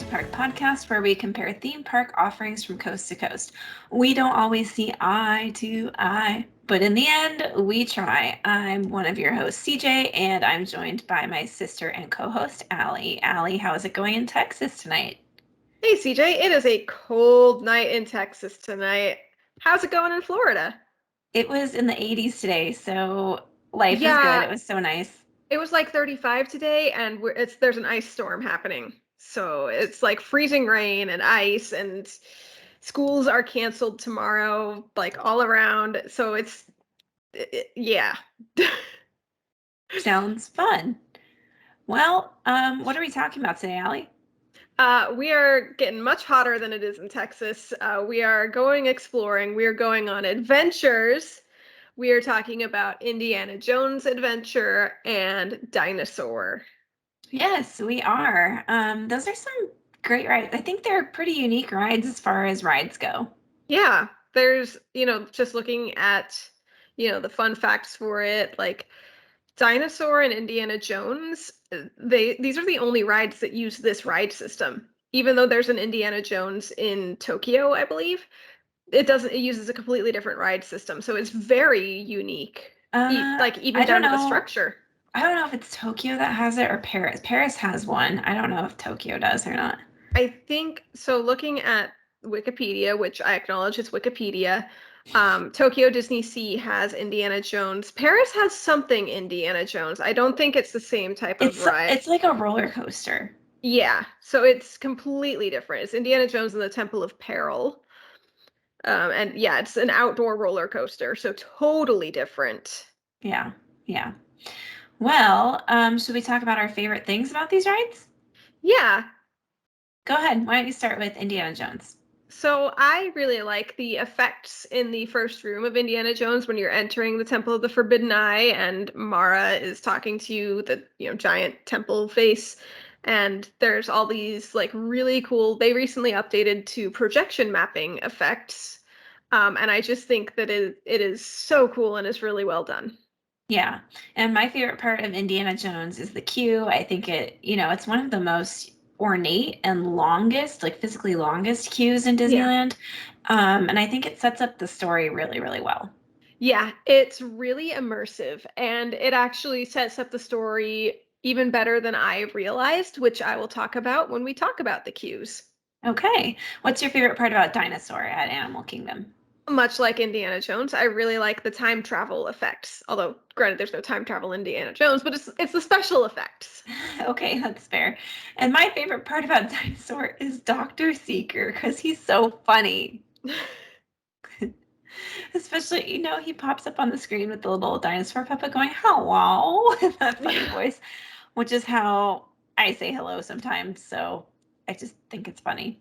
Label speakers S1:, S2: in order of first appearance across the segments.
S1: Park2Park podcast, where we compare theme park offerings from coast to coast. We don't always see eye to eye, but in the end, we try. I'm one of your hosts, CJ, and I'm joined by my sister and co-host, Alli. Alli, how is it going in Texas tonight?
S2: Hey CJ, it is a cold night in Texas tonight. How's it going in Florida?
S1: It was in the 80s today, so life is good.
S2: Yeah,
S1: It was so nice.
S2: it was like 35 today, and there's an ice storm happening. So it's like freezing rain and ice, and schools are canceled tomorrow, like all around. So yeah.
S1: Sounds fun. Well, what are we talking about today, Alli?
S2: We are getting much hotter than it is in Texas. We are going exploring. We are going on adventures. We are talking about Indiana Jones Adventure and Dinosaur.
S1: Yes, we are. Those are some great rides. I think they're pretty unique rides as far as rides go.
S2: Yeah, there's, just looking at, the fun facts for it, like Dinosaur and Indiana Jones, these are the only rides that use this ride system. Even though there's an Indiana Jones in Tokyo, I believe, it uses a completely different ride system. So it's very unique. Like
S1: I
S2: even
S1: don't
S2: down to the
S1: know.
S2: structure.
S1: I don't know if it's Tokyo that has it or Paris. Paris has one. I don't know if Tokyo does or not.
S2: I think so. Looking at Wikipedia, which I acknowledge is Wikipedia, Tokyo Disney Sea has Indiana Jones. Paris has something Indiana Jones. I don't think it's the same type of ride.
S1: It's like a roller coaster.
S2: Yeah, so it's completely different. It's Indiana Jones and the Temple of Peril. And yeah, it's an outdoor roller coaster, so totally different.
S1: Yeah, yeah. Well, should we talk about our favorite things about these rides?
S2: Yeah,
S1: Go ahead. Why don't you start with Indiana Jones?
S2: so I really like the effects in the first room of Indiana Jones when you're entering the Temple of the Forbidden Eye and Mara is talking to you, the giant temple face. And there's all these like really cool, they recently updated to projection mapping effects. And I just think that it is so cool and is really well done.
S1: Yeah. And my favorite part of Indiana Jones is the queue. I think it's one of the most ornate and longest, like physically longest queues in
S2: Yeah.
S1: Disneyland. And I think it sets up the story really, really well.
S2: Yeah, it's really immersive and it actually sets up the story even better than I realized, which I will talk about when we talk about the cues.
S1: Okay. What's your favorite part about Dinosaur at Animal Kingdom?
S2: Much like Indiana Jones, I really like the time travel effects. Although, granted, there's no time travel in Indiana Jones, but it's the special effects.
S1: Okay, that's fair. And my favorite part about Dinosaur is Dr. Seeker because he's so funny. Especially, he pops up on the screen with the little dinosaur puppet going, hello, in that funny
S2: Yeah.
S1: voice, which is how I say hello sometimes. So I just think it's funny.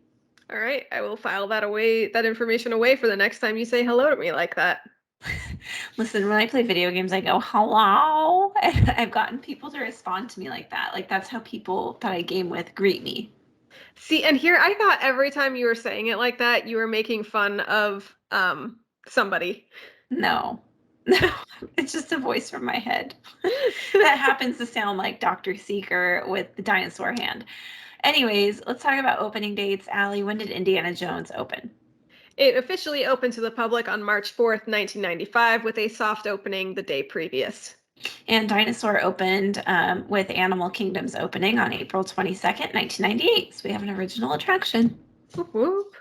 S2: All right, I will file that information away for the next time you say hello to me like that.
S1: Listen, when I play video games, I go, hello. And I've gotten people to respond to me like that. Like, that's how people that I game with greet me.
S2: See, and here I thought every time you were saying it like that, you were making fun of somebody.
S1: No, no, it's just a voice from my head that happens to sound like Dr. Seeker with the dinosaur hand. Anyways, let's talk about opening dates. Alli, when did Indiana Jones open?
S2: It officially opened to the public on March 4th, 1995, with a soft opening the day previous.
S1: And Dinosaur opened with Animal Kingdom's opening on April 22nd, 1998. So we have an original attraction.
S2: Whoop, whoop.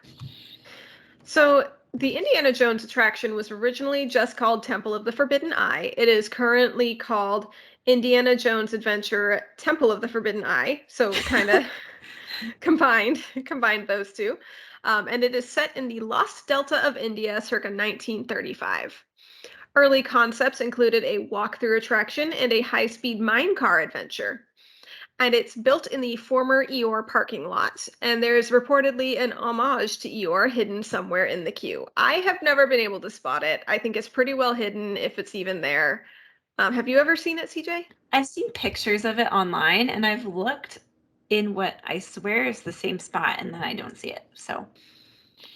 S2: So the Indiana Jones attraction was originally just called Temple of the Forbidden Eye. It is currently called Indiana Jones Adventure Temple of the Forbidden Eye. So kind of combined those two. And it is set in the Lost Delta of India circa 1935. Early concepts included a walk-through attraction and a high-speed mine car adventure. And it's built in the former Eeyore parking lot, and there's reportedly an homage to Eeyore hidden somewhere in the queue. I have never been able to spot it. I think it's pretty well hidden if it's even there. Have you ever seen it, CJ?
S1: I've seen pictures of it online and I've looked in what I swear is the same spot and then I don't see it. So,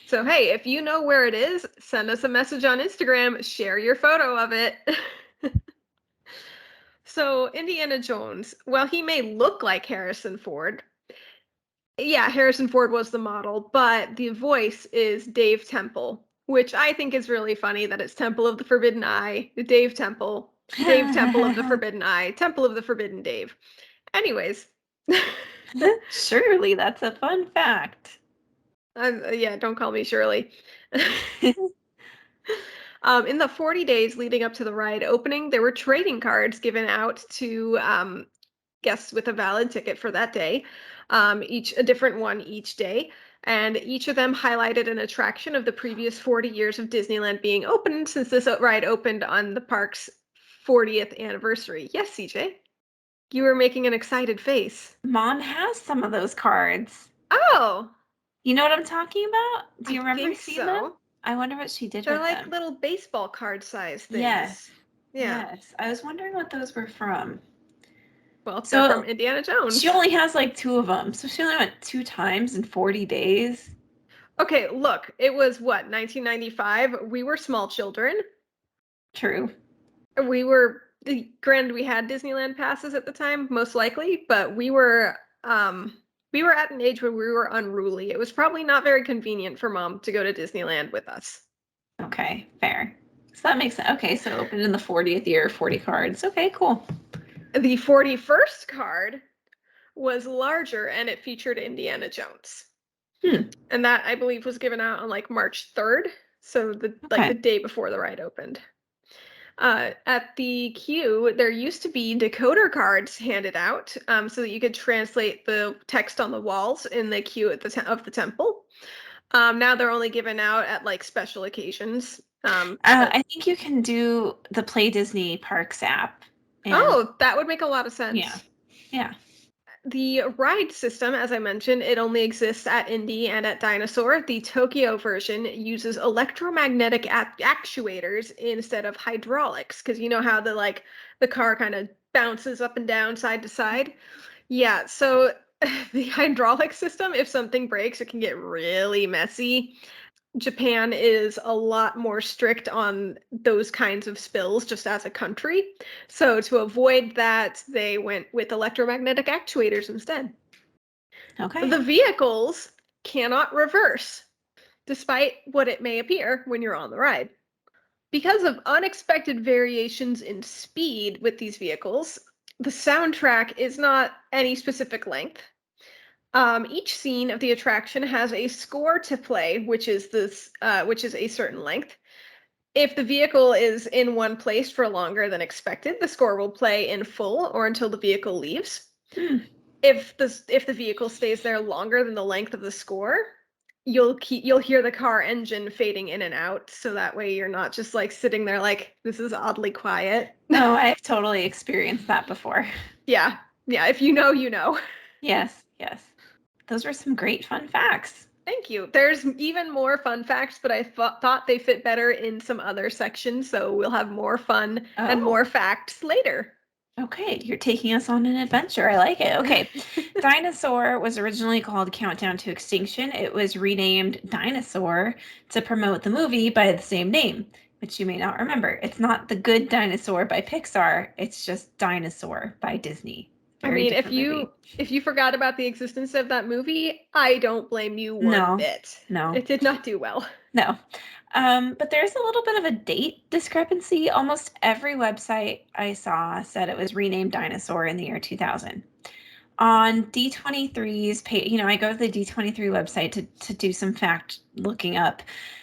S2: So, hey, if you know where it is, send us a message on Instagram, share your photo of it. So, Indiana Jones, while he may look like Harrison Ford, Yeah, Harrison Ford was the model, but the voice is Dave Temple, which I think is really funny that it's Temple of the Forbidden Eye, Dave Temple of the Forbidden Eye, Temple of the Forbidden Dave. Anyways,
S1: Surely that's a fun fact.
S2: yeah, don't call me Shirley. In the 40 days leading up to the ride opening, there were trading cards given out to guests with a valid ticket for that day, each a different one each day. And each of them highlighted an attraction of the previous 40 years of Disneyland being open since this ride opened on the park's 40th anniversary. Yes, CJ, you were making an excited face.
S1: Mom has some of those cards.
S2: Oh,
S1: You know what I'm talking about? Do
S2: I
S1: you remember
S2: think
S1: seeing them?
S2: so.
S1: I wonder what she did
S2: They're
S1: with
S2: like
S1: them.
S2: little baseball card size
S1: Yes.
S2: things. Yeah.
S1: Yes. I was wondering what those were from.
S2: Well, they're from
S1: So
S2: Indiana
S1: she
S2: Jones.
S1: only has like two of them. So she only went 2 times in 40 days.
S2: Okay, look, it was what, 1995? We were small children.
S1: True.
S2: We were granted we had Disneyland passes at the time, most likely, but we were at an age where we were unruly. It was probably not very convenient for mom to go to Disneyland with us.
S1: Okay, fair. So that makes sense. Okay, so opened in the 40th year, 40 cards. Okay, cool.
S2: The 41st card was larger and it featured Indiana Jones.
S1: Hmm.
S2: And that I believe was given out on like March 3rd, so the
S1: Okay.
S2: day before the ride opened. At the queue, there used to be decoder cards handed out so that you could translate the text on the walls in the queue at of the temple. Now they're only given out at like special occasions.
S1: I think you can do the Play Disney Parks app. And
S2: Oh, that would make a lot of
S1: yeah.
S2: sense.
S1: Yeah.
S2: The ride system, as I mentioned, it only exists at Indy and at Dinosaur. The Tokyo version uses electromagnetic actuators instead of hydraulics, because you know how the car kind of bounces up and down side to side. Yeah, so the hydraulic system, if something breaks, it can get really messy. Japan is a lot more strict on those kinds of spills just as a country. So to avoid that, they went with electromagnetic actuators instead.
S1: Okay.
S2: The vehicles cannot reverse, despite what it may appear when you're on the ride. Because of unexpected variations in speed with these vehicles, the soundtrack is not any specific length. Each scene of the attraction has a score to play, which is a certain length. If the vehicle is in one place for longer than expected, the score will play in full or until the vehicle leaves.
S1: Hmm.
S2: If the vehicle stays there longer than the length of the score, you'll hear the car engine fading in and out, so that way you're not just like sitting there like this is oddly quiet.
S1: Oh, I've totally experienced that before.
S2: Yeah. Yeah, if you know, you know.
S1: Yes. Yes. Those were some great fun facts.
S2: Thank you. There's even more fun facts, but I thought they fit better in some other sections, so we'll have more fun and
S1: Oh,
S2: more facts later.
S1: okay. You're taking us on an adventure. I like it. Okay. Dinosaur was originally called Countdown to Extinction. It was renamed Dinosaur to promote the movie by the same name, which you may not remember. It's not The Good Dinosaur by Pixar, it's just Dinosaur by Disney.
S2: I
S1: Very
S2: mean,
S1: different movie.
S2: if you forgot about the existence of that movie, I don't blame you one
S1: No,
S2: bit.
S1: no,
S2: It did not do well.
S1: no. But there's a little bit of a date discrepancy. Almost every website I saw said it was renamed Dinosaur in the year 2000. On D23's page, I go to the D23 website to do some fact looking up.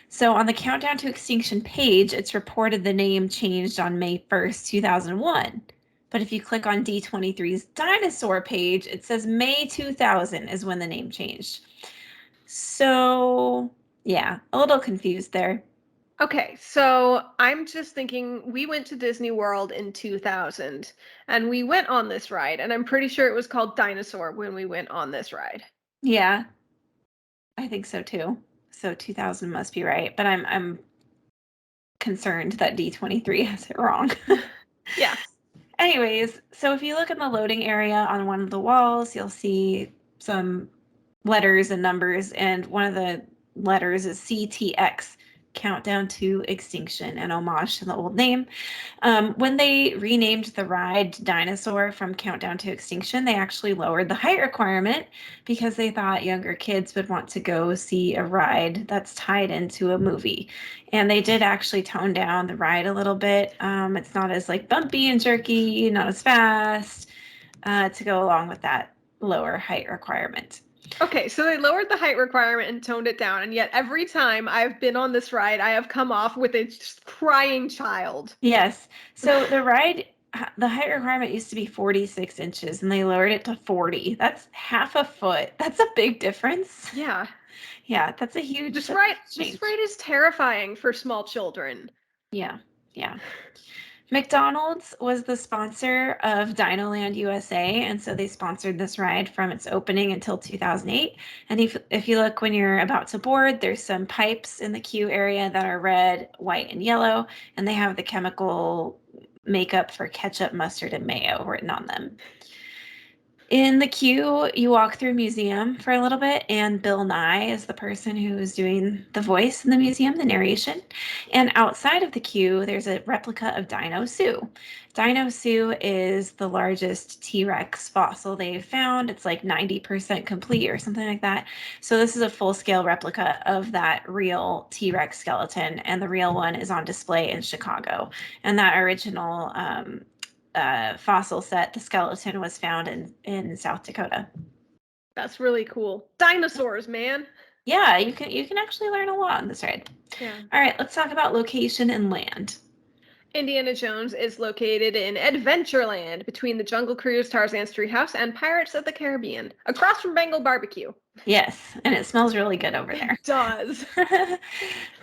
S1: So on the Countdown to Extinction page, it's reported the name changed on May 1st, 2001. But if you click on D23's dinosaur page, it says May 2000 is when the name changed. So, yeah, a little confused there.
S2: Okay, so I'm just thinking we went to Disney World in 2000 and we went on this ride, and I'm pretty sure it was called Dinosaur when we went on this ride.
S1: Yeah, I think so too. So 2000 must be right, but I'm concerned that D23 has it wrong.
S2: Yeah.
S1: Anyways, so if you look in the loading area on one of the walls, you'll see some letters and numbers, and one of the letters is CTX, Countdown to Extinction, an homage to the old name. When they renamed the ride Dinosaur from Countdown to Extinction, they actually lowered the height requirement because they thought younger kids would want to go see a ride that's tied into a movie. And they did actually tone down the ride a little bit. It's not as like bumpy and jerky, not as fast, to go along with that lower height requirement.
S2: Okay, so they lowered the height requirement and toned it down, and yet every time I've been on this ride, I have come off with a just crying child.
S1: Yes. So the ride, the height requirement used to be 46 inches and they lowered it to 40. That's half a foot. That's a big difference.
S2: Yeah.
S1: Yeah, that's a huge
S2: This
S1: change.
S2: ride is terrifying for small children.
S1: Yeah, yeah. McDonald's was the sponsor of Dinoland USA, and so they sponsored this ride from its opening until 2008. And if you look when you're about to board, there's some pipes in the queue area that are red, white, and yellow, and they have the chemical makeup for ketchup, mustard, and mayo written on them. In the queue, you walk through a museum for a little bit, and Bill Nye is the person who is doing the voice in the museum, the narration. And outside of the queue, there's a replica of Dino Sue. Dino Sue is the largest T-Rex fossil they've found. It's like 90% complete or something like that. So this is a full-scale replica of that real T-Rex skeleton, and the real one is on display in Chicago. And that original fossil set, the skeleton was found in South Dakota.
S2: That's really cool. Dinosaurs, man.
S1: Yeah, you can actually learn a lot on this ride.
S2: Yeah.
S1: All right, let's talk about location and land.
S2: Indiana Jones is located in Adventureland between the Jungle Cruise, Tarzan's Treehouse, and Pirates of the Caribbean, across from Bengal Barbecue.
S1: Yes, and it smells really good over there.
S2: It does.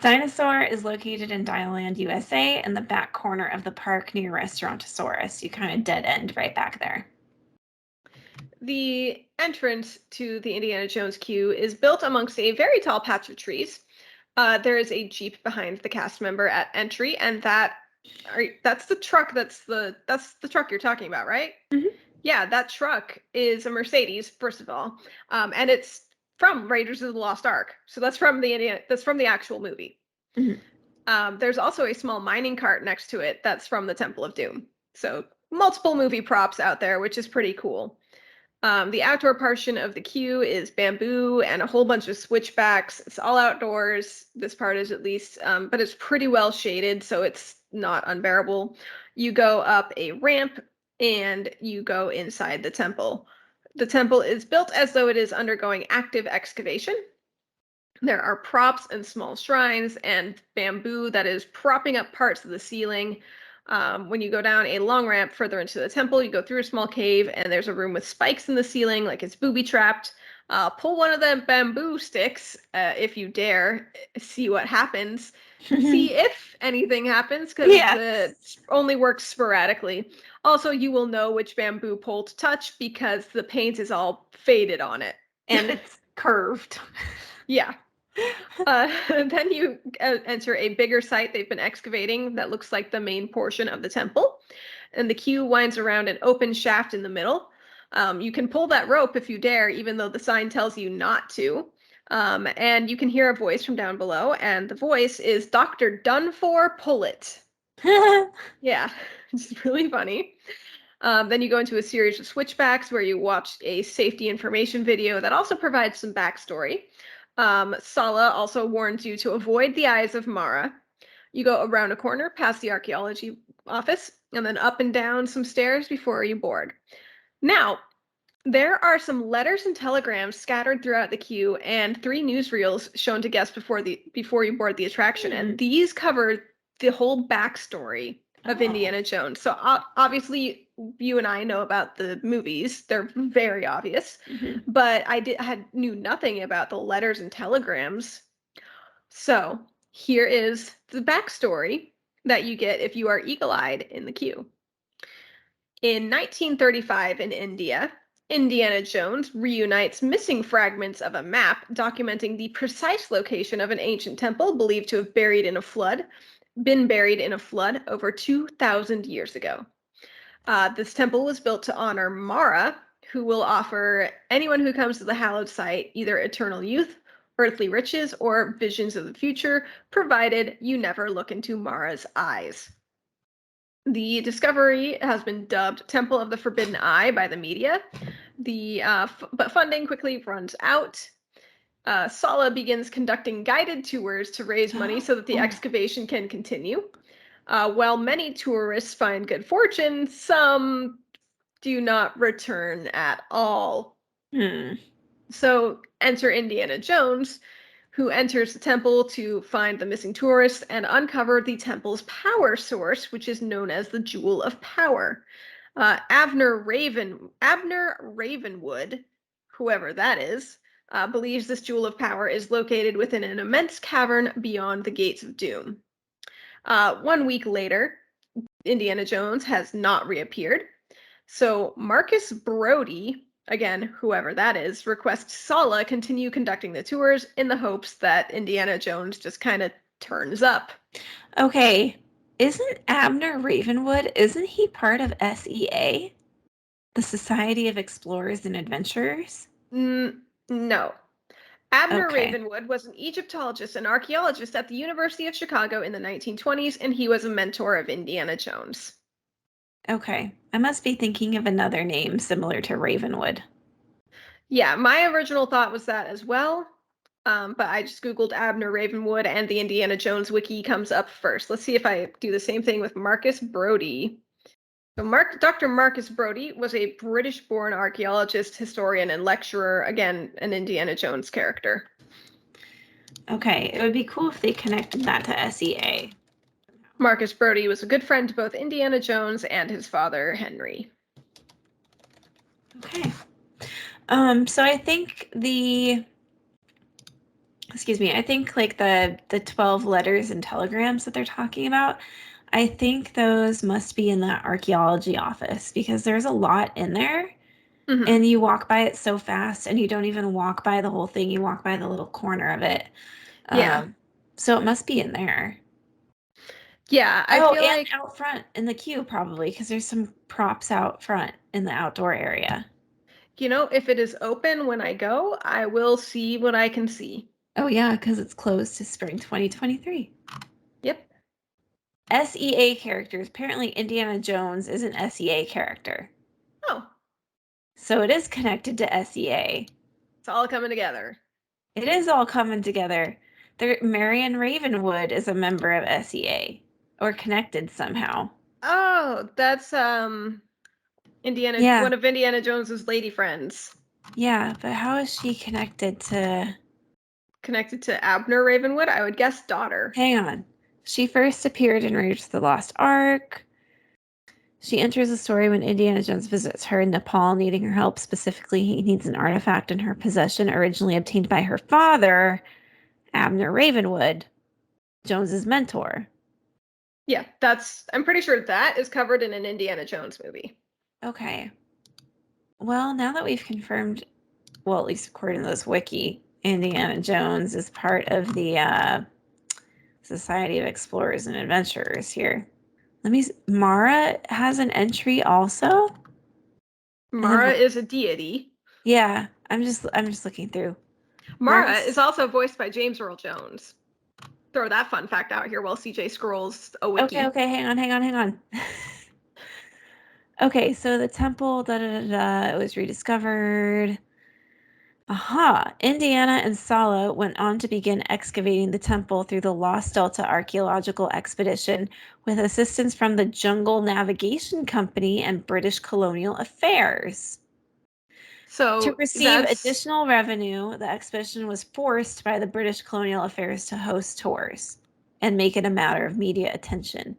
S1: Dinosaur is located in Dinoland, USA, in the back corner of the park near Restaurantosaurus. You kind of dead end right back there.
S2: The entrance to the Indiana Jones queue is built amongst a very tall patch of trees. There is a Jeep behind the cast member at entry, and that's the truck. That's the truck you're talking about, right?
S1: Mm-hmm.
S2: Yeah, that truck is a Mercedes, first of all, and it's from Raiders of the Lost Ark. So that's from the actual movie.
S1: Mm-hmm.
S2: There's also a small mining cart next to it that's from the Temple of Doom. So multiple movie props out there, which is pretty cool. The outdoor portion of the queue is bamboo and a whole bunch of switchbacks. It's all outdoors. This part is at least, but it's pretty well shaded, so it's not unbearable. You go up a ramp and you go inside the temple. The temple is built as though it is undergoing active excavation. There are props and small shrines and bamboo that is propping up parts of the ceiling. When you go down a long ramp further into the temple, you go through a small cave, and there's a room with spikes in the ceiling, like it's booby-trapped. Pull one of them bamboo sticks, if you dare, see what happens. See if anything happens, because it only works sporadically. Also, you will know which bamboo pole to touch because the paint is all faded on it.
S1: And it's curved.
S2: Yeah. Then you enter a bigger site they've been excavating that looks like the main portion of the temple. And the queue winds around an open shaft in the middle. You can pull that rope if you dare, even though the sign tells you not to. And you can hear a voice from down below, and the voice is Dr. Dunfor Pullet. Yeah, it's really funny. Then you go into a series of switchbacks where you watch a safety information video that also provides some backstory. Sala also warns you to avoid the eyes of Mara. You go around a corner past the archaeology office and then up and down some stairs before you board. Now, there are some letters and telegrams scattered throughout the queue and 3 newsreels shown to guests before you board the attraction, and these cover the whole backstory of Indiana Jones. So obviously you and I know about the movies. They're very obvious. Mm-hmm. But I knew nothing about the letters and telegrams. So here is the backstory that you get if you are eagle-eyed in the queue. In 1935 in India, Indiana Jones reunites missing fragments of a map documenting the precise location of an ancient temple believed to have been buried in a flood over 2,000 years ago. This temple was built to honor Mara, who will offer anyone who comes to the hallowed site either eternal youth earthly riches, or visions of the future, provided you never look into Mara's eyes. The discovery has been dubbed Temple of the Forbidden Eye by the media. But funding quickly runs out. Sala begins conducting guided tours to raise money so that the excavation can continue. While many tourists find good fortune, some do not return at all. So enter Indiana Jones, who enters the temple to find the missing tourist and uncover the temple's power source, which is known as the Jewel of Power. Abner Ravenwood, whoever that is, believes this Jewel of Power is located within an immense cavern beyond the Gates of Doom. 1 week later, Indiana Jones has not reappeared. So Marcus Brody, again, whoever that is, requests Sala continue conducting the tours in the hopes that Indiana Jones just kind of turns up.
S1: Okay, isn't Abner Ravenwood, isn't he part of SEA? The Society of Explorers and Adventurers?
S2: No. Abner
S1: Okay.
S2: Ravenwood was an Egyptologist and archaeologist at the University of Chicago in the 1920s, and he was a mentor of Indiana Jones.
S1: Okay, I must be thinking of another name similar to Ravenwood.
S2: Yeah, my original thought was that as well, but I just Googled Abner Ravenwood, and the Indiana Jones wiki comes up first. Let's see if I do the same thing with Marcus Brody. So Dr. Marcus Brody was a British-born archaeologist, historian, and lecturer, again, an Indiana Jones character.
S1: Okay, it would be cool if they connected that to SEA.
S2: Marcus Brody was a good friend to both Indiana Jones and his father, Henry.
S1: Okay. So I think I think like the 12 letters and telegrams that they're talking about, I think those must be in that archaeology office because there's a lot in there.
S2: Mm-hmm.
S1: And you walk by it so fast and you don't even walk by the whole thing. You walk by the little corner of it.
S2: Yeah.
S1: So it must be in there.
S2: Yeah, I feel
S1: and
S2: like
S1: out front in the queue probably because there's some props out front in the outdoor area.
S2: if it is open when I go, I will see what I can see.
S1: Oh yeah, because it's closed to spring 2023.
S2: Yep.
S1: SEA characters. Apparently Indiana Jones is an SEA character.
S2: Oh,
S1: So it is connected to SEA.
S2: it's all coming together.
S1: It is all coming together. Marion Ravenwood is a member of SEA or connected somehow.
S2: Oh, that's one of Indiana Jones's lady friends.
S1: Yeah, but how is she connected to...
S2: Connected to Abner Ravenwood? I would guess daughter.
S1: Hang on. She first appeared in Raiders of the Lost Ark. She enters the story when Indiana Jones visits her in Nepal, needing her help. Specifically, he needs an artifact in her possession, originally obtained by her father, Abner Ravenwood, Jones's mentor.
S2: Yeah, I'm pretty sure that is covered in an Indiana Jones movie.
S1: Okay. Well, now that we've confirmed, well, at least according to this wiki, Indiana Jones is part of the Society of Explorers and Adventurers here. Mara has an entry also?
S2: Mara is a deity.
S1: Yeah, I'm just looking through.
S2: Mara is also voiced by James Earl Jones. Throw that fun fact out here while CJ scrolls a wiki.
S1: Okay, hang on. Okay, so the temple, it was rediscovered. Aha! Indiana and Sala went on to begin excavating the temple through the Lost Delta Archaeological Expedition with assistance from the Jungle Navigation Company and British Colonial Affairs.
S2: So
S1: to receive additional revenue, the expedition was forced by the British Colonial Affairs to host tours and make it a matter of media attention.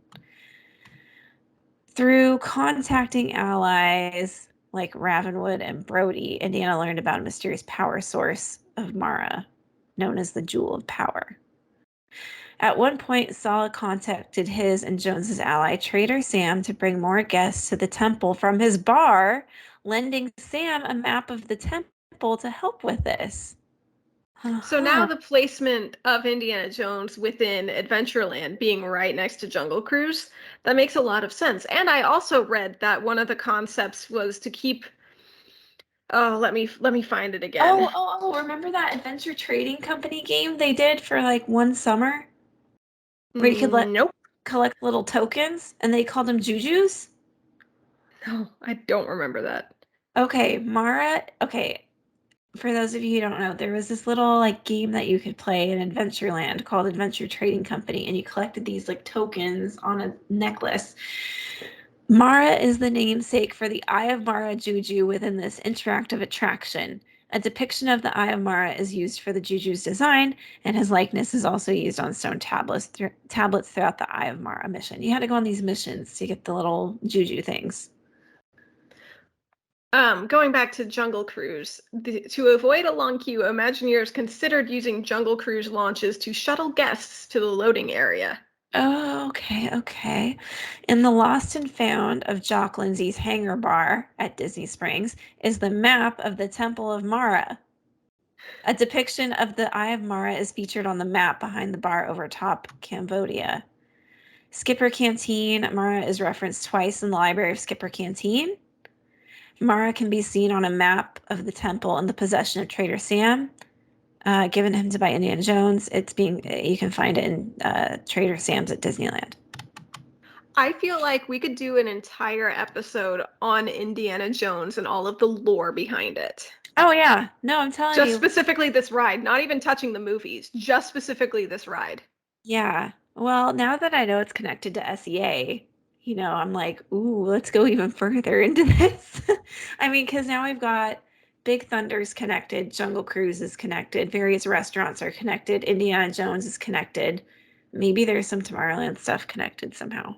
S1: Through contacting allies like Ravenwood and Brody, Indiana learned about a mysterious power source of Mara, known as the Jewel of Power. At one point, Sala contacted his and Jones's ally, Trader Sam, to bring more guests to the temple from his bar, lending Sam a map of the temple to help with this.
S2: So now the placement of Indiana Jones within Adventureland being right next to Jungle Cruise, that makes a lot of sense. And I also read that one of the concepts was to keep Oh, let me find it again.
S1: Oh, remember that Adventure Trading Company game they did for like one summer where you could
S2: Nope.
S1: collect little tokens and they called them jujus?
S2: No, I don't remember that.
S1: Okay, Mara, okay, for those of you who don't know, there was this little like game that you could play in Adventureland called Adventure Trading Company, and you collected these like tokens on a necklace. Mara is the namesake for the Eye of Mara Juju within this interactive attraction. A depiction of the Eye of Mara is used for the Juju's design, and his likeness is also used on stone tablets throughout the Eye of Mara mission. You had to go on these missions to get the little Juju things.
S2: Going back to Jungle Cruise, to avoid a long queue, Imagineers considered using Jungle Cruise launches to shuttle guests to the loading area.
S1: Oh, okay, okay. In the Lost and Found of Jock Lindsay's Hangar Bar at Disney Springs is the map of the Temple of Mara. A depiction of the Eye of Mara is featured on the map behind the bar over top Cambodia. Skipper Canteen, Mara is referenced twice in the Library of Skipper Canteen. Mara can be seen on a map of the temple in the possession of Trader Sam, given him to by Indiana Jones. You can find it in Trader Sam's at Disneyland.
S2: I feel like we could do an entire episode on Indiana Jones and all of the lore behind it.
S1: Oh yeah, no, I'm telling
S2: Just
S1: you,
S2: specifically this ride, not even touching the movies, just specifically this ride.
S1: yeah. Well, now that I know it's connected to SEA, I'm like, ooh, let's go even further into this. I mean, because now we've got Big Thunder's connected, Jungle Cruise is connected, various restaurants are connected, Indiana Jones is connected. Maybe there's some Tomorrowland stuff connected somehow.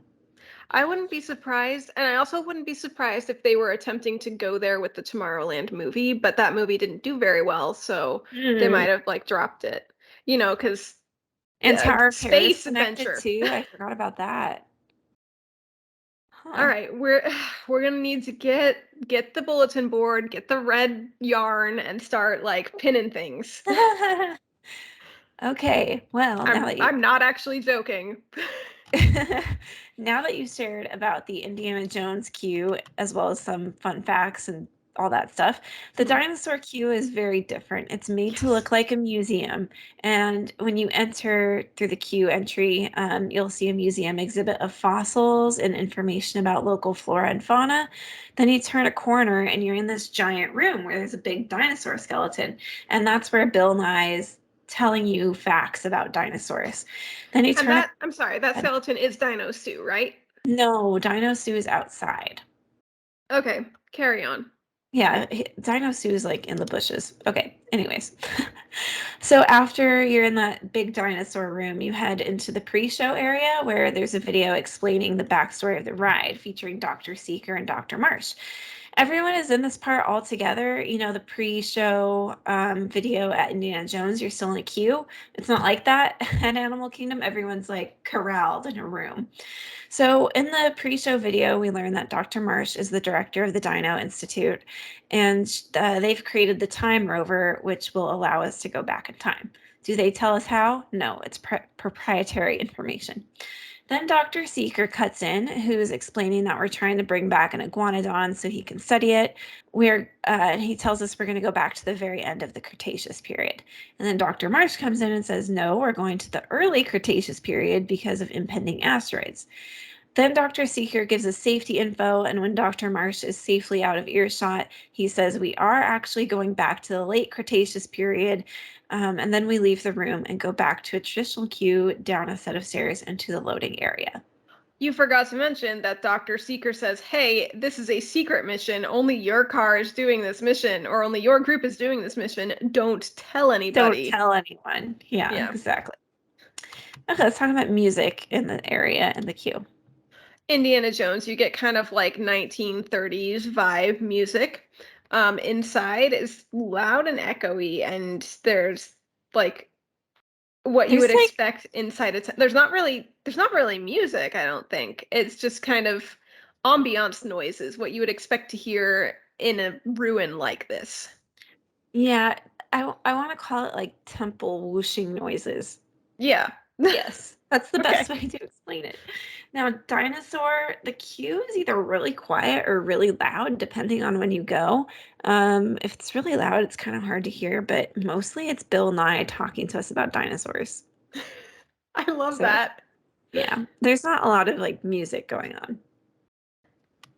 S2: I wouldn't be surprised, and I also wouldn't be surprised if they were attempting to go there with the Tomorrowland movie, but that movie didn't do very well, so they
S1: Hmm.
S2: might have like dropped it. Because
S1: And Tower of Terror is
S2: space
S1: connected
S2: adventure.
S1: too. I forgot about that.
S2: All
S1: Huh.
S2: right, we're gonna need to get the bulletin board, get the red yarn, and start like pinning things.
S1: Okay, well,
S2: I'm not actually joking.
S1: now that you shared about the Indiana Jones queue as well as some fun facts and all that stuff, the
S2: Mhm.
S1: dinosaur queue is very different. It's made to
S2: Yes.
S1: look like a museum, and when you enter through the queue entry, you'll see a museum exhibit of fossils and information about local flora and fauna. Then you turn a corner and you're in this giant room where there's a big dinosaur skeleton, and that's where Bill Nye's telling you facts about dinosaurs. Then you
S2: And
S1: turn a
S2: I'm sorry, that skeleton is Dino Sue, right?
S1: no, Dino Sue is outside.
S2: Okay, carry on.
S1: Yeah, Dino Sue is like in the bushes. Okay, anyways. So after you're in that big dinosaur room, you head into the pre-show area where there's a video explaining the backstory of the ride featuring Dr. Seeker and Dr. Marsh. Everyone is in this part all together. The pre-show video at Indiana Jones, you're still in a queue. It's not like that at Animal Kingdom. Everyone's like corralled in a room. So, in the pre show video, we learn that Dr. Marsh is the director of the Dino Institute, and they've created the Time Rover, which will allow us to go back in time. Do they tell us how? No, it's proprietary information. Then Dr. Seeker cuts in, who's explaining that we're trying to bring back an iguanodon so he can study it. He tells us we're going to go back to the very end of the Cretaceous period. And then Dr. Marsh comes in and says, no, we're going to the early Cretaceous period because of impending asteroids. Then Dr. Seeker gives us safety info, and when Dr. Marsh is safely out of earshot, he says we are actually going back to the late Cretaceous period. And then we leave the room and go back to a traditional queue down a set of stairs into the loading area.
S2: You forgot to mention that Dr. Seeker says, hey, this is a secret mission. Only your car is doing this mission, or only your group is doing this mission. Don't tell
S1: Don't
S2: anybody.
S1: tell anyone. Yeah,
S2: Yeah.
S1: exactly. Okay, let's talk about music in the area in the queue.
S2: Indiana Jones, you get kind of like 1930s vibe music. Inside is loud and echoey, and there's like what you would
S1: There's like,
S2: expect inside there's not really music, I don't think. It's just kind of ambiance noises, what you would expect to hear in a ruin like this.
S1: yeah, I want to call it like temple whooshing noises.
S2: Yeah.
S1: Yes. That's the
S2: Okay.
S1: best way to explain it. Now, dinosaur, the queue is either really quiet or really loud, depending on when you go. If it's really loud, it's kind of hard to hear, but mostly it's Bill Nye talking to us about dinosaurs.
S2: I love
S1: So,
S2: that.
S1: yeah, there's not a lot of like music going on.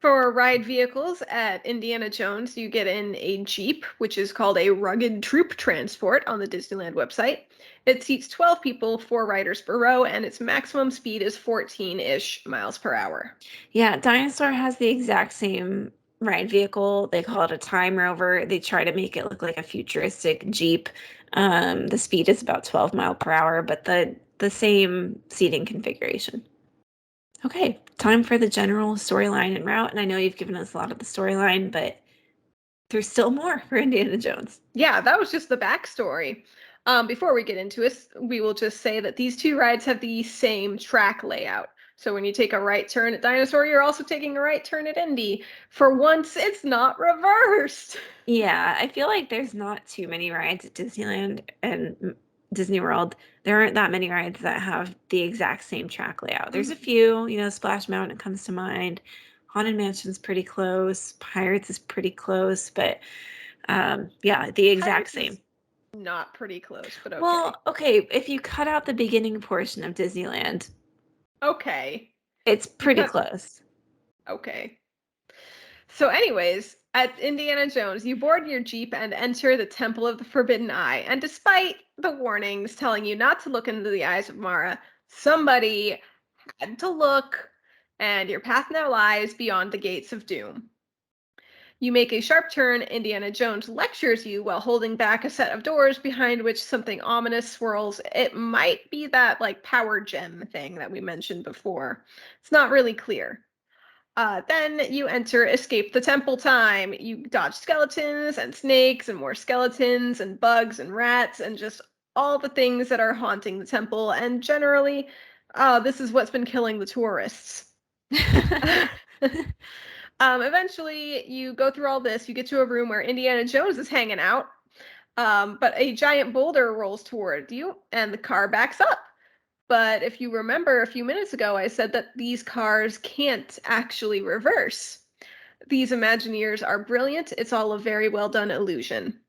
S2: For ride vehicles at Indiana Jones, you get in a Jeep, which is called a rugged troop transport on the Disneyland website. It seats 12 people, 4 riders per row, and its maximum speed is 14-ish miles per hour.
S1: Yeah, Dinosaur has the exact same ride vehicle. They call it a Time Rover. They try to make it look like a futuristic Jeep. The speed is about 12 mile per hour, but the same seating configuration. Okay, time for the general storyline and route. And I know you've given us a lot of the storyline, but there's still more for Indiana Jones.
S2: Yeah, that was just the backstory. Before we get into it, we will just say that these two rides have the same track layout. So when you take a right turn at Dinosaur, you're also taking a right turn at Indy. For once, it's not reversed.
S1: Yeah, I feel like there's not too many rides at Disneyland and Disney World. There aren't that many rides that have the exact same track layout. There's a
S2: Mhm.
S1: few, Splash Mountain comes to mind. Haunted Mansion's pretty close. Pirates is pretty close, but yeah, the exact
S2: Pirates
S1: same.
S2: is not pretty close, but okay.
S1: Well, okay, if you cut out the beginning portion of Disneyland,
S2: Okay.
S1: it's
S2: You
S1: pretty
S2: cut.
S1: close.
S2: Okay. So, anyways, at Indiana Jones, you board your Jeep and enter the Temple of the Forbidden Eye. And despite the warnings telling you not to look into the eyes of Mara, somebody had to look, and your path now lies beyond the gates of doom. You make a sharp turn. Indiana Jones lectures you while holding back a set of doors behind which something ominous swirls. It might be that like power gem thing that we mentioned before. It's not really clear. Then you enter Escape the Temple Time. You dodge skeletons and snakes and more skeletons and bugs and rats and just all the things that are haunting the temple. And generally, this is what's been killing the tourists. Eventually, you go through all this. You get to a room where Indiana Jones is hanging out, but a giant boulder rolls toward you, and the car backs up. But if you remember a few minutes ago, I said that these cars can't actually reverse. These Imagineers are brilliant. It's all a very well done illusion.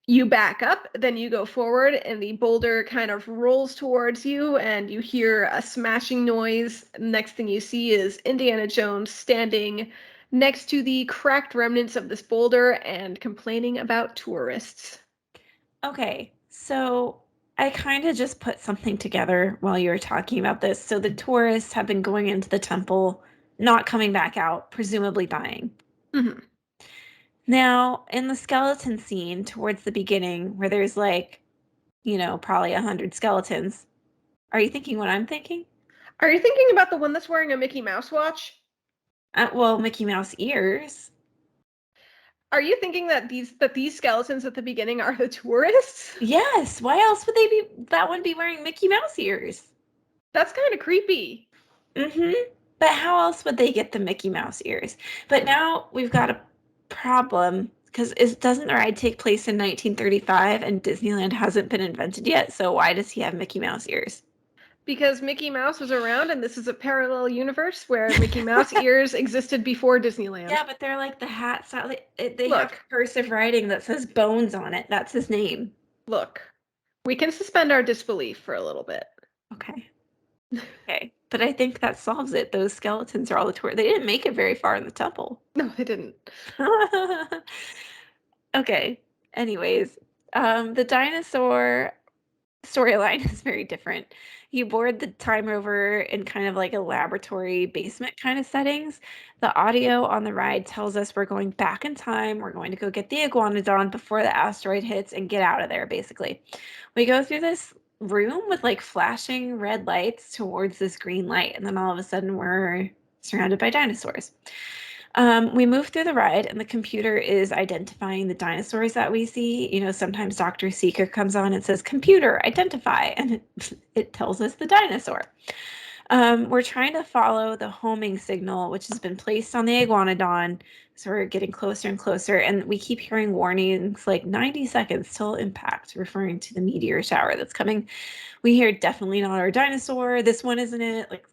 S2: You back up, then you go forward, and the boulder kind of rolls towards you, and you hear a smashing noise. Next thing you see is Indiana Jones standing next to the cracked remnants of this boulder and complaining about tourists.
S1: Okay, so I kind of just put something together while you were talking about this. So the tourists have been going into the temple, not coming back out, presumably dying.
S2: Mhm.
S1: Now, in the skeleton scene towards the beginning, where there's like, probably 100 skeletons, are you thinking what I'm thinking?
S2: Are you thinking about the one that's wearing a Mickey Mouse watch?
S1: Well, Mickey Mouse ears.
S2: Are you thinking that these skeletons at the beginning are the tourists?
S1: Yes, why else would they be that one be wearing Mickey Mouse ears?
S2: That's kind of creepy.
S1: Mm-hmm. But how else would they get the Mickey Mouse ears? But now we've got a problem because it doesn't the ride take place in 1935 and Disneyland hasn't been invented yet. So why does he have Mickey Mouse ears?
S2: Because Mickey Mouse was around and this is a parallel universe where Mickey Mouse ears existed before Disneyland.
S1: Yeah, but they're like the hat style. They have
S2: Look,
S1: cursive writing that says Bones on it. That's his name.
S2: look. We can suspend our disbelief for a little bit.
S1: Okay. Okay. But I think that solves it. Those skeletons are all the tour. They didn't make it very far in the temple.
S2: No, they didn't.
S1: Okay. Anyways, the dinosaur storyline is very different. You board the Time Rover in kind of like a laboratory basement kind of settings. The audio on the ride tells us we're going back in time. We're going to go get the iguanodon before the asteroid hits and get out of there, basically. We go through this room with like flashing red lights towards this green light, and then all of a sudden we're surrounded by dinosaurs. We move through the ride, and the computer is identifying the dinosaurs that we see. Sometimes Dr. Seeker comes on and says, "Computer, identify," and it tells us the dinosaur. We're trying to follow the homing signal, which has been placed on the iguanodon. So we're getting closer and closer, and we keep hearing warnings like 90 seconds till impact, referring to the meteor shower that's coming. We hear definitely not our dinosaur. This one isn't it. Like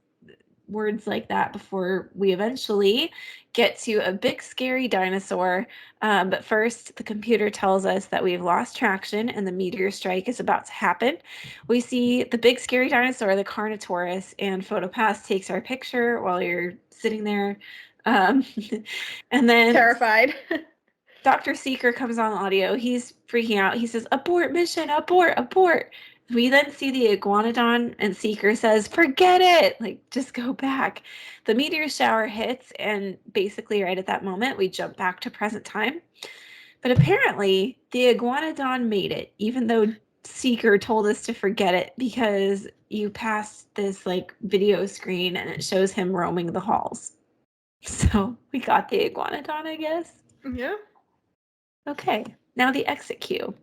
S1: words like that before we eventually get to a big scary dinosaur. But first, the computer tells us that we've lost traction and the meteor strike is about to happen. We see the big scary dinosaur, the Carnotaurus, and PhotoPass takes our picture while you're sitting there. Um, and then
S2: Terrified.
S1: Dr. Seeker comes on audio. He's freaking out. He says, abort mission, abort, abort. We then see the iguanodon, and Seeker says, forget it. Like, just go back. The meteor shower hits, and basically, right at that moment, we jump back to present time. But apparently, the iguanodon made it, even though Seeker told us to forget it because you passed this like video screen and it shows him roaming the halls. So we got the iguanodon, I guess.
S2: Yeah.
S1: Okay, now the exit queue.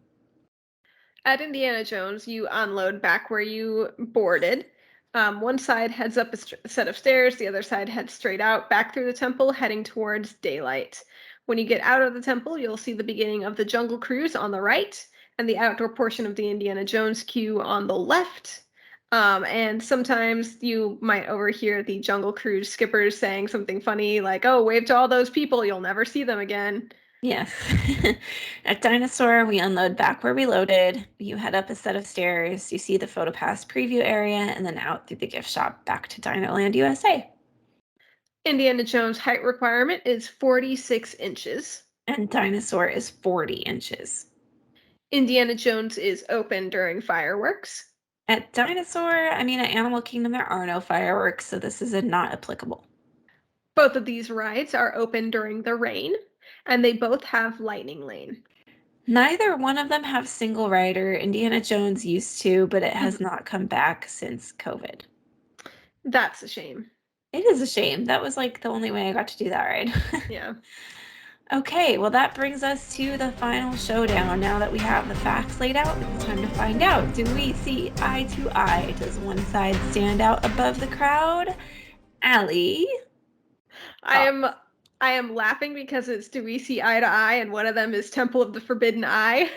S2: At Indiana Jones, you unload back where you boarded. One side heads up a set of stairs, the other side heads straight out, back through the temple, heading towards daylight. When you get out of the temple, you'll see the beginning of the Jungle Cruise on the right, and the outdoor portion of the Indiana Jones queue on the left. And sometimes you might overhear the Jungle Cruise skippers saying something funny like, oh, wave to all those people, you'll never see them again.
S1: Yes. At Dinosaur, we unload back where we loaded. You head up a set of stairs. You see the PhotoPass preview area, and then out through the gift shop back to Dinoland USA.
S2: Indiana Jones' height requirement is 46 inches.
S1: And Dinosaur is 40 inches.
S2: Indiana Jones is open during fireworks.
S1: At Dinosaur, at Animal Kingdom, there are no fireworks, so this is not applicable.
S2: Both of these rides are open during the rain, and they both have lightning lane.
S1: Neither one of them have single rider. Indiana Jones used to, but it has
S2: Mhm.
S1: not come back since COVID.
S2: That's a shame.
S1: It is a shame. That was like the only way I got to do that ride.
S2: Yeah.
S1: Okay, well, that brings us to the final showdown. Now that we have the facts laid out, it's time to find out. Do we see eye to eye? Does one side stand out above the crowd? Alli?
S2: I am I am laughing because it's Do We See Eye to Eye, and one of them is Temple of the Forbidden Eye.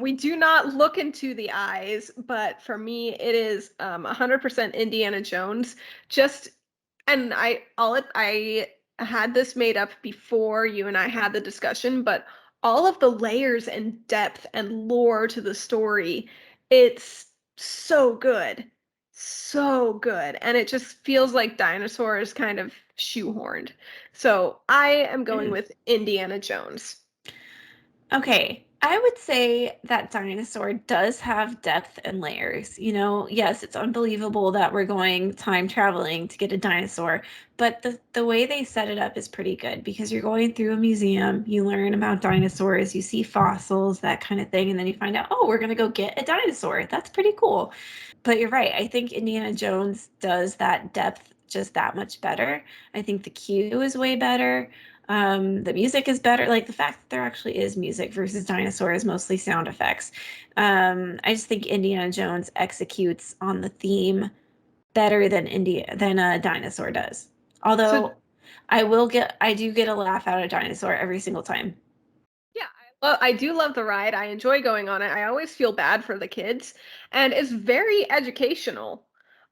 S2: We do not look into the eyes, but for me, it is 100% Indiana Jones. Just and I had this made up before you and I had the discussion, but all of the layers and depth and lore to the story, it's so good. So good. And it just feels like dinosaurs kind of shoehorned. So I am going with Indiana Jones.
S1: Okay, I would say that Dinosaur does have depth and layers. Yes, it's unbelievable that we're going time traveling to get a dinosaur, but the way they set it up is pretty good because you're going through a museum, you learn about dinosaurs, you see fossils, that kind of thing, and then you find out, oh, we're gonna go get a dinosaur. That's pretty cool. But you're right. I think Indiana Jones does that depth just that much better. I think the cue is way better. The music is better. Like the fact that there actually is music versus Dinosaur is mostly sound effects. I just think Indiana Jones executes on the theme better than a Dinosaur does.
S2: So
S1: Although I do get a laugh out of Dinosaur every single time.
S2: yeah, I do love the ride. I enjoy going on it. I always feel bad for the kids, and it's very educational.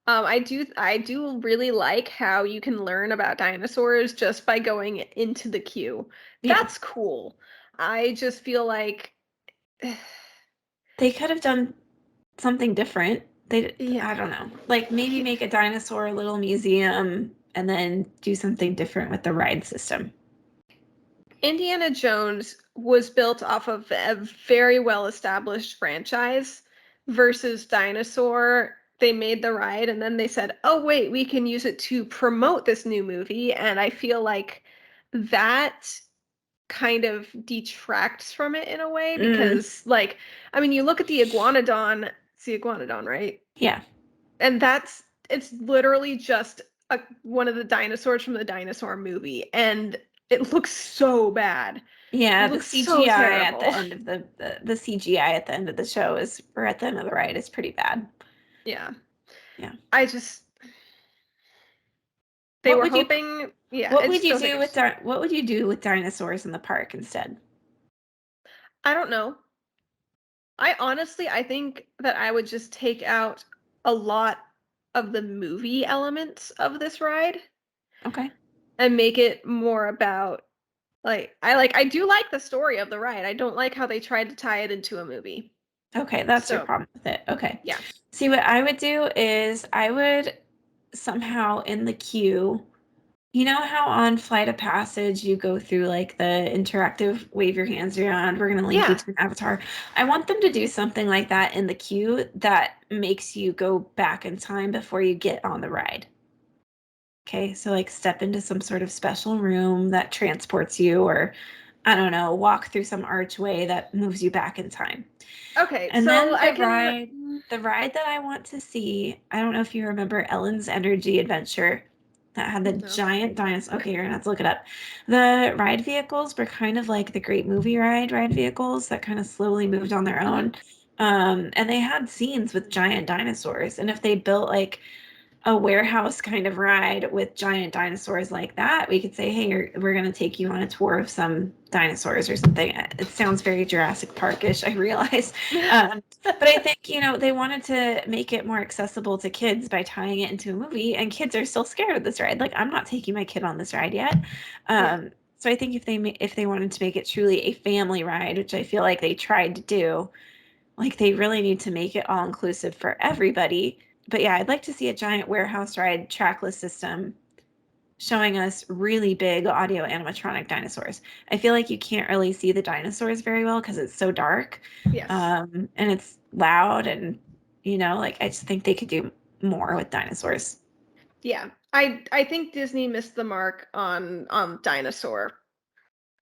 S2: I do really like how you can learn about dinosaurs just by going into the queue.
S1: Yeah,
S2: That's cool. I just feel like,
S1: they could have done something different. I
S2: yeah,
S1: don't know. Like maybe
S2: He-
S1: make a dinosaur little museum and then do something different with the ride system.
S2: Indiana Jones was built off of a very well-established franchise versus Dinosaur. They made the ride and then they said, "Oh wait, we can use it to promote this new movie." And I feel like that kind of detracts from it in a way
S1: Mm,
S2: because you look at the iguanodon, it's the iguanodon, right?
S1: yeah.
S2: And it's literally just one of the dinosaurs from the dinosaur movie, and it looks so bad. It
S1: Yeah, the
S2: looks so
S1: CGI at the
S2: terrible.
S1: end of the CGI at the end of the show is or at the end of the ride is pretty bad.
S2: Yeah.
S1: Yeah.
S2: I just they
S1: What
S2: were
S1: would you
S2: hoping, yeah,
S1: what
S2: it
S1: would
S2: just
S1: you
S2: doesn't
S1: do with
S2: exist.
S1: what would you do with dinosaurs in the park instead?
S2: I don't know. I think that I would just take out a lot of the movie elements of this ride
S1: Okay.
S2: and make it more about I do like the story of the ride. I don't like how they tried to tie it into a movie.
S1: Okay, that's your
S2: So,
S1: problem with it. Okay.
S2: yeah.
S1: See, what I would do is I would somehow in the queue, you know how on Flight of Passage you go through like the interactive wave your hands around, we're going to link you
S2: Yeah.
S1: to an avatar. I want them to do something like that in the queue that makes you go back in time before you get on the ride. Okay, so like step into some sort of special room that transports you, or I don't know, walk through some archway that moves you back in time.
S2: Okay,
S1: And
S2: so
S1: then
S2: I can
S1: the ride that I want to see, I don't know if you remember Ellen's Energy Adventure that had the
S2: no.
S1: giant dinosaur. Okay, you're gonna have to look it up. The ride vehicles were kind of like the Great Movie ride vehicles that kind of slowly moved on their
S2: Mhm.
S1: own. And they had scenes with giant dinosaurs. And if they built like a warehouse kind of ride with giant dinosaurs like that, we could say, hey, we're going to take you on a tour of some dinosaurs or something. It sounds very Jurassic Parkish, I realize. But I think, they wanted to make it more accessible to kids by tying it into a movie, and kids are still scared of this ride. Like, I'm not taking my kid on this ride yet.
S2: Yeah.
S1: So I think if they wanted to make it truly a family ride, which I feel like they tried to do, like they really need to make it all inclusive for everybody. But yeah, I'd like to see a giant warehouse ride trackless system showing us really big audio animatronic dinosaurs. I feel like you can't really see the dinosaurs very well because it's so dark,
S2: Yes.
S1: and it's loud, and like I just think they could do more with dinosaurs.
S2: Yeah. I think Disney missed the mark on dinosaur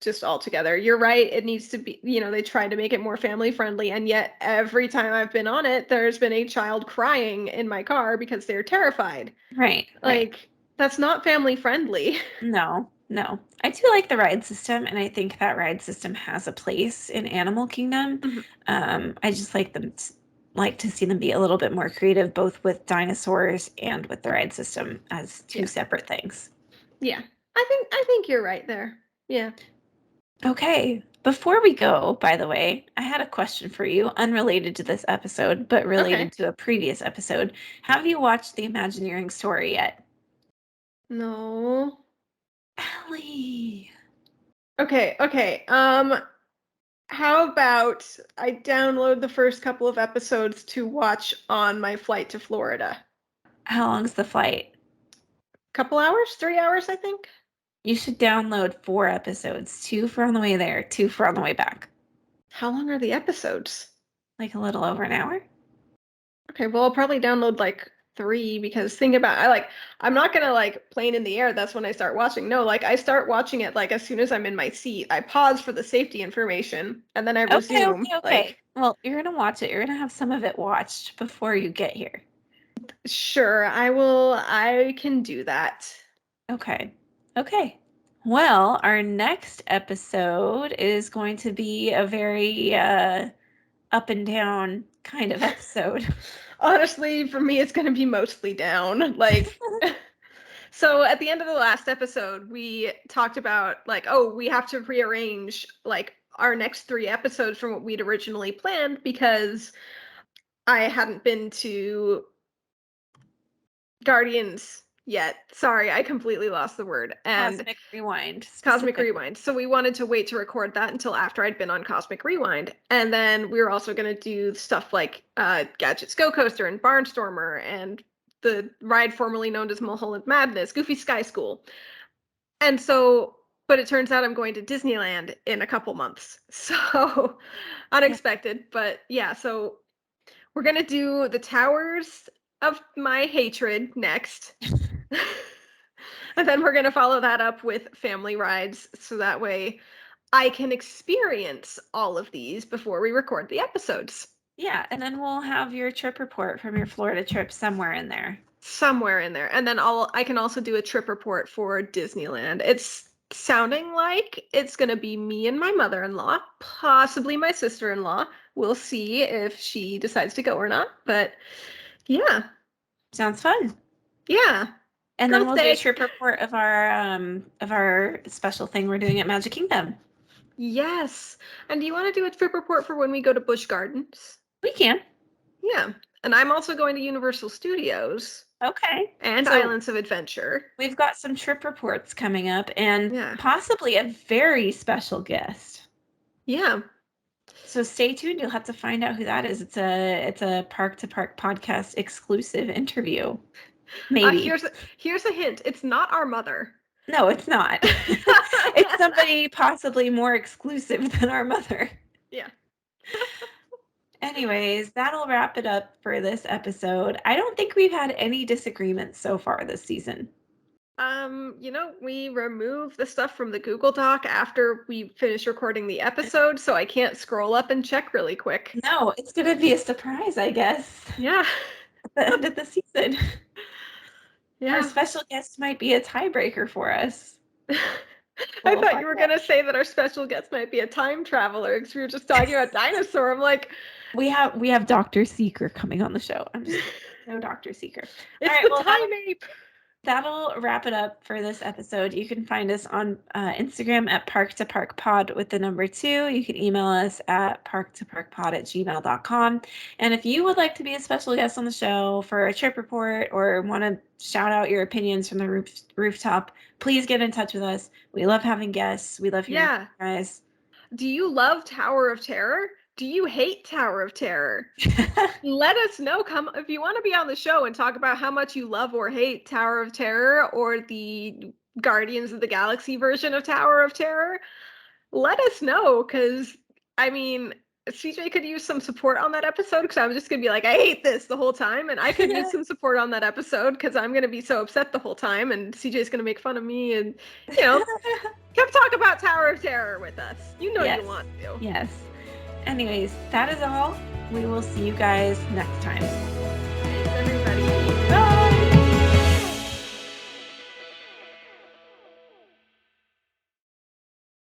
S2: just altogether. You're right, it needs to be, they tried to make it more family friendly, and yet every time I've been on it, there's been a child crying in my car because they're terrified.
S1: Right, right.
S2: Like, that's not family friendly.
S1: No, no. I do like the ride system, and I think that ride system has a place in Animal Kingdom.
S2: Mhm.
S1: I just like to see them be a little bit more creative, both with dinosaurs and with the ride system as two
S2: Yeah.
S1: separate things.
S2: Yeah. I think you're right there. Yeah.
S1: Okay, before we go, by the way, I had a question for you, unrelated to this episode, but
S2: Okay.
S1: related to a previous episode. Have you watched the Imagineering story yet?
S2: No.
S1: Allie.
S2: Okay. How about I download the first couple of episodes to watch on my flight to Florida?
S1: How long's the flight?
S2: Couple hours? 3 hours, I think.
S1: You should download 4 episodes, 2 for on the way there, 2 for on the way back.
S2: How long are the episodes?
S1: Like a little over an hour.
S2: Okay, well, I'll probably download like 3 because think about I'm not gonna like plane in the air. That's when I start watching. No, like I start watching it like as soon as I'm in my seat. I pause for the safety information and then I
S1: Okay,
S2: resume.
S1: okay, okay. Well, you're gonna watch it. You're gonna have some of it watched before you get here.
S2: Sure, I will. I can do that.
S1: Okay. Okay. Well, our next episode is going to be a very up and down kind of episode.
S2: Honestly, for me, it's gonna be mostly down. So at the end of the last episode, we talked about like, oh, we have to rearrange like our next 3 episodes from what we'd originally planned because I hadn't been to Guardians yet. Sorry, I completely lost the word. And
S1: Cosmic Rewind
S2: Cosmic
S1: specifically.
S2: Rewind. So we wanted to wait to record that until after I'd been on Cosmic Rewind. And then we were also going to do stuff like Gadget's Go Coaster and Barnstormer and the ride formerly known as Mulholland Madness, Goofy Sky School. And so, but it turns out I'm going to Disneyland in a couple months. So
S1: Yeah.
S2: unexpected. But yeah, so we're going to do the Towers of My Hatred next. And then we're going to follow that up with family rides so that way I can experience all of these before we record the episodes.
S1: Yeah, and then we'll have your trip report from your Florida trip somewhere in there.
S2: Somewhere in there. And then I can also do a trip report for Disneyland. It's sounding like it's going to be me and my mother-in-law, possibly my sister-in-law. We'll see if she decides to go or not, but yeah.
S1: Sounds fun.
S2: Yeah.
S1: And then
S2: Girls'
S1: we'll do a
S2: Day.
S1: trip report of our special thing we're doing at Magic Kingdom.
S2: Yes. And do you want to do a trip report for when we go to Busch Gardens?
S1: We can.
S2: Yeah. And I'm also going to Universal Studios
S1: Okay.
S2: and
S1: So
S2: Islands of Adventure.
S1: we've got some trip reports coming up and
S2: Yeah.
S1: possibly a very special guest.
S2: Yeah.
S1: So stay tuned. You'll have to find out who that is. It's a Park2Park podcast exclusive interview. Maybe.
S2: Here's a hint. It's not our mother.
S1: No, it's not. It's somebody possibly more exclusive than our mother.
S2: Yeah.
S1: Anyways, that'll wrap it up for this episode. I don't think we've had any disagreements so far this season.
S2: We remove the stuff from the Google Doc after we finish recording the episode, so I can't scroll up and check really quick.
S1: No, it's gonna be a surprise, I guess.
S2: Yeah.
S1: At the end of the season.
S2: Yeah.
S1: Our special guest might be a tiebreaker for us.
S2: I thought you were gonna say that our special guest might be a time traveler because we were just talking about dinosaur. I'm like,
S1: we have Dr. Seeker coming on the show. I'm just no Dr. Seeker.
S2: It's the time ape.
S1: That'll wrap it up for this episode. You can find us on Instagram at Park2Park with the number 2. You can email us at park2parkpod@gmail.com. And if you would like to be a special guest on the show for a trip report or want to shout out your opinions from the rooftop, please get in touch with us. We love having guests. We love hearing from you guys.
S2: Do you love Tower of Terror? Do you hate Tower of Terror? Let us know. Come if you want to be on the show and talk about how much you love or hate Tower of Terror or the Guardians of the Galaxy version of Tower of Terror. Let us know, because I mean, CJ could use some support on that episode because I'm just gonna be like, I hate this the whole time, and I could use some support on that episode because I'm gonna be so upset the whole time, and CJ's gonna make fun of me, and come talk about Tower of Terror with us. You want to.
S1: Yes. Anyways, that is all. We will see you guys next time.
S2: Thanks, everybody.
S1: Bye.